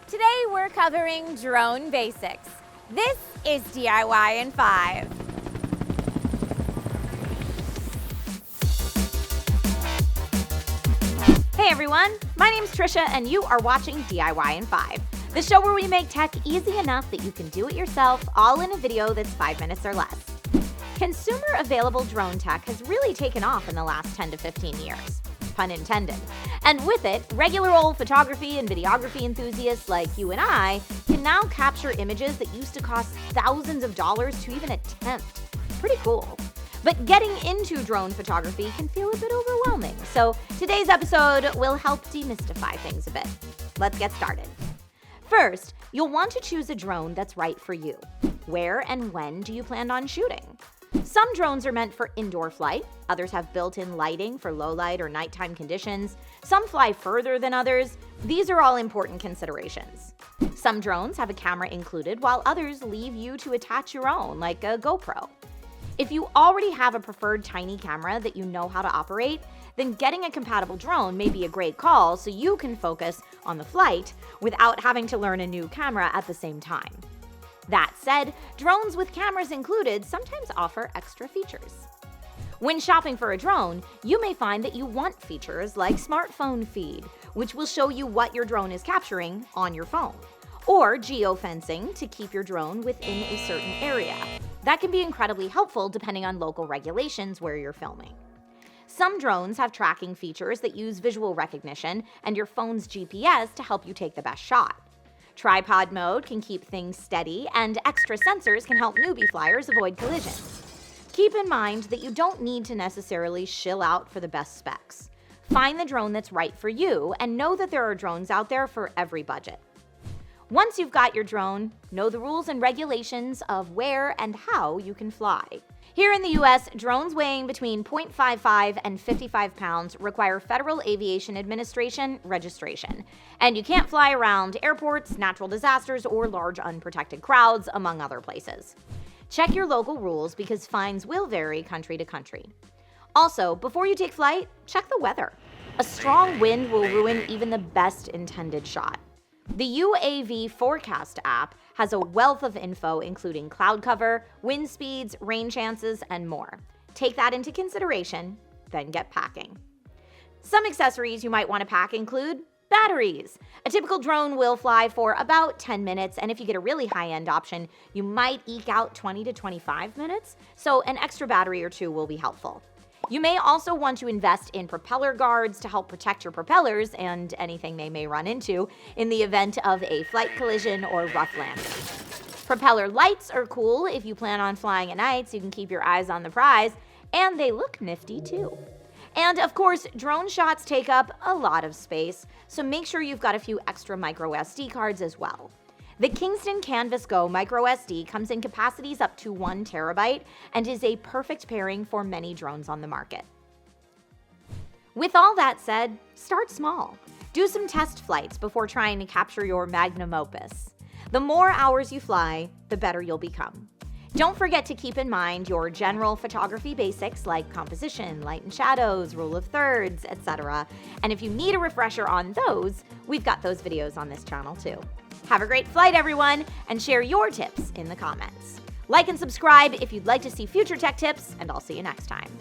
Today we're covering drone basics. This is DIY in 5. Hey everyone, my name's Trisha and you are watching DIY in 5, the show where we make tech easy enough that you can do it yourself, all in a video that's 5 minutes or less. Consumer available drone tech has really taken off in the last 10 to 15 years. Pun intended. And with it, regular old photography and videography enthusiasts like you and I can now capture images that used to cost thousands of dollars to even attempt. Pretty cool. But getting into drone photography can feel a bit overwhelming, so today's episode will help demystify things a bit. Let's get started. First, you'll want to choose a drone that's right for you. Where and when do you plan on shooting? Some drones are meant for indoor flight, others have built-in lighting for low light or nighttime conditions, some fly further than others. These are all important considerations. Some drones have a camera included, while others leave you to attach your own, like a GoPro. If you already have a preferred tiny camera that you know how to operate, then getting a compatible drone may be a great call so you can focus on the flight without having to learn a new camera at the same time. That said, drones with cameras included sometimes offer extra features. When shopping for a drone, you may find that you want features like smartphone feed, which will show you what your drone is capturing on your phone, or geofencing to keep your drone within a certain area. That can be incredibly helpful depending on local regulations where you're filming. Some drones have tracking features that use visual recognition and your phone's GPS to help you take the best shot. Tripod mode can keep things steady, and extra sensors can help newbie flyers avoid collisions. Keep in mind that you don't need to necessarily shill out for the best specs. Find the drone that's right for you, and know that there are drones out there for every budget. Once you've got your drone, know the rules and regulations of where and how you can fly. Here in the US, drones weighing between 0.55 and 55 pounds require Federal Aviation Administration registration, and you can't fly around airports, natural disasters, or large unprotected crowds, among other places. Check your local rules because fines will vary country to country. Also, before you take flight, check the weather. A strong wind will ruin even the best intended shot. The UAV Forecast app has a wealth of info including cloud cover, wind speeds, rain chances, and more. Take that into consideration, then get packing. Some accessories you might want to pack include batteries. A typical drone will fly for about 10 minutes, and if you get a really high-end option, you might eke out 20 to 25 minutes, so an extra battery or two will be helpful. You may also want to invest in propeller guards to help protect your propellers and anything they may run into in the event of a flight collision or rough landing. Propeller lights are cool if you plan on flying at night so you can keep your eyes on the prize, and they look nifty too. And of course, drone shots take up a lot of space, so make sure you've got a few extra micro SD cards as well. The Kingston Canvas Go micro SD comes in capacities up to 1 terabyte and is a perfect pairing for many drones on the market. With all that said, start small. Do some test flights before trying to capture your magnum opus. The more hours you fly, the better you'll become. Don't forget to keep in mind your general photography basics like composition, light and shadows, rule of thirds, etc. And if you need a refresher on those, we've got those videos on this channel too. Have a great flight, everyone, and share your tips in the comments. Like and subscribe if you'd like to see future tech tips, and I'll see you next time.